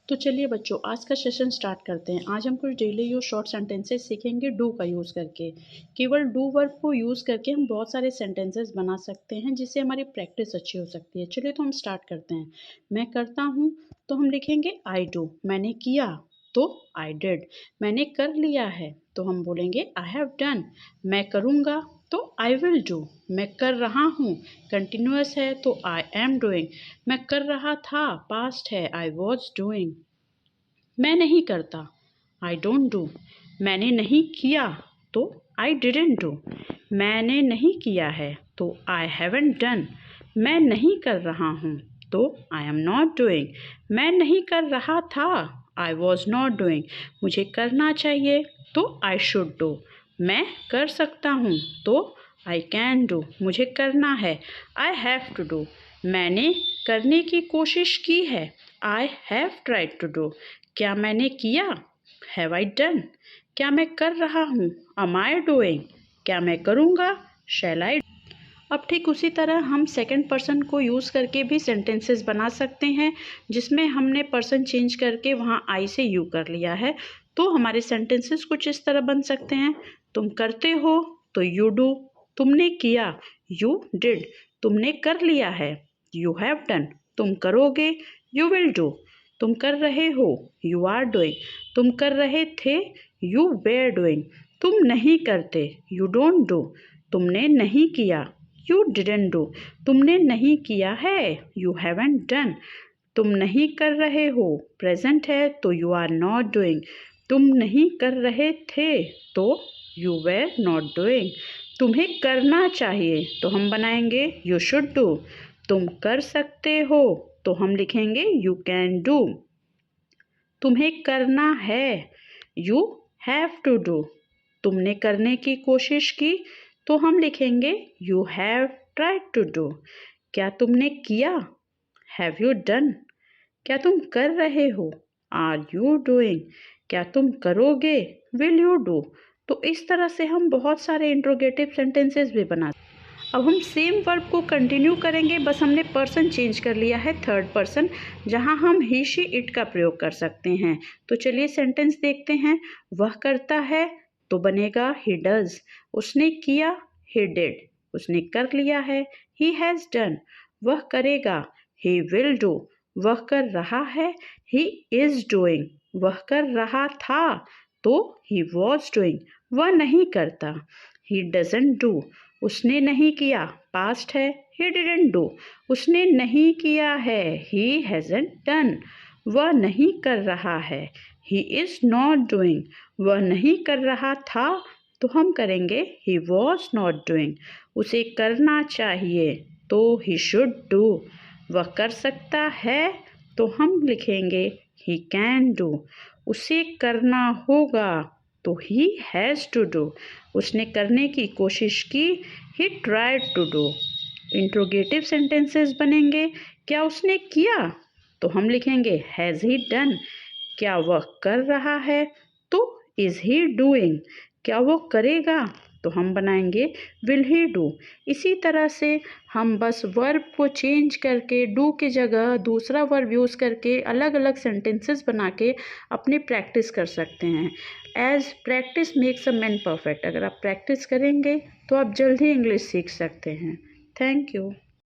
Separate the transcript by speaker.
Speaker 1: तो चलिए बच्चों, आज का सेशन स्टार्ट करते हैं। आज हम कुछ डेली यूज शॉर्ट सेंटेंसेस सीखेंगे डू का यूज़ करके। केवल डू वर्ब को यूज़ करके हम बहुत सारे सेंटेंसेस बना सकते हैं, जिससे हमारी प्रैक्टिस अच्छी हो सकती है। चलिए तो हम स्टार्ट करते हैं। मैं करता हूँ तो हम लिखेंगे आई डू। मैंने किया तो आई डिड। मैंने कर लिया है तो हम बोलेंगे आई हैव डन। मैं करूँगा तो आई विल डू। मैं कर रहा हूँ कंटिन्यूअस है तो आई एम डूइंग। मैं कर रहा था पास्ट है आई वॉज डूइंग। मैं नहीं करता आई डोंट डू। मैंने नहीं किया तो आई डिडंट डू। मैंने नहीं किया है तो आई हैवंट डन। मैं नहीं कर रहा हूँ तो आई एम नॉट डूइंग। मैं नहीं कर रहा था आई वॉज नॉट डूइंग। मुझे करना चाहिए तो आई शुड डू। मैं कर सकता हूँ तो आई कैन डू। मुझे करना है आई हैव टू डू। मैंने करने की कोशिश की है I have tried to do. क्या मैंने किया हैव आई डन। क्या मैं कर रहा हूँ एम आई डूइंग। क्या मैं करूँगा शैल आई। अब ठीक उसी तरह हम सेकंड पर्सन को यूज़ करके भी सेंटेंसेस बना सकते हैं, जिसमें हमने पर्सन चेंज करके वहाँ आई से यू कर लिया है। तो हमारे सेंटेंसेस कुछ इस तरह बन सकते हैं। तुम करते हो तो यू डू। तुमने किया यू डिड। तुमने कर लिया है यू हैव डन। तुम करोगे यू विल डू। तुम कर रहे हो यू आर डूइंग। तुम कर रहे थे यू वेर डूइंग। तुम नहीं करते यू डोंट डू। तुमने नहीं किया यू डिडंट डू। तुमने नहीं किया है यू हैवंट डन। तुम नहीं कर रहे हो प्रेजेंट है तो यू आर नॉट डूइंग। तुम नहीं कर रहे थे तो यू वेर नॉट डूइंग। तुम्हें करना चाहिए तो हम बनाएंगे यू शुड डू। तुम कर सकते हो तो हम लिखेंगे यू कैन डू। तुम्हें करना है यू हैव टू डू। तुमने करने की कोशिश की तो हम लिखेंगे you have tried to do. क्या तुमने किया हैव यू डन। क्या तुम कर रहे हो आर यू डूइंग। क्या तुम करोगे विल यू डू। तो इस तरह से हम बहुत सारे इंट्रोगेटिव सेंटेंसेस भी बना। अब हम सेम वर्ब को कंटिन्यू करेंगे, बस हमने पर्सन चेंज कर लिया है थर्ड पर्सन, जहां हम ही शी इट का प्रयोग कर सकते हैं। तो चलिए सेंटेंस देखते हैं। वह करता है तो बनेगा ही डज। उसने किया ही डिड। उसने कर लिया है ही हैज़ डन। वह करेगा ही विल डू। वह कर रहा है ही इज डूइंग। वह कर रहा था तो ही वॉज डूइंग। वह नहीं करता ही डजंट डू। उसने नहीं किया पास्ट है ही डिडंट डू। उसने नहीं किया है ही हैजंट डन। वह नहीं कर रहा है ही इज नॉट डूइंग। वह नहीं कर रहा था तो हम करेंगे ही वॉज नॉट डूइंग। उसे करना चाहिए तो ही शुड डू। वह कर सकता है तो हम लिखेंगे ही कैन डू। उसे करना होगा तो ही हैज़ टू डू। उसने करने की कोशिश की he tried to do. Interrogative sentences बनेंगे। क्या उसने किया तो हम लिखेंगे हैज़ ही डन। क्या वह कर रहा है तो इज़ ही डूइंग। क्या वो करेगा तो हम बनाएंगे विल ही डू। इसी तरह से हम बस वर्ब को चेंज करके डू की जगह दूसरा वर्ब यूज़ करके अलग अलग सेंटेंसेस बना के अपनी प्रैक्टिस कर सकते हैं। As practice makes a man perfect. अगर आप प्रैक्टिस करेंगे तो आप जल्दी इंग्लिश सीख सकते हैं। Thank you.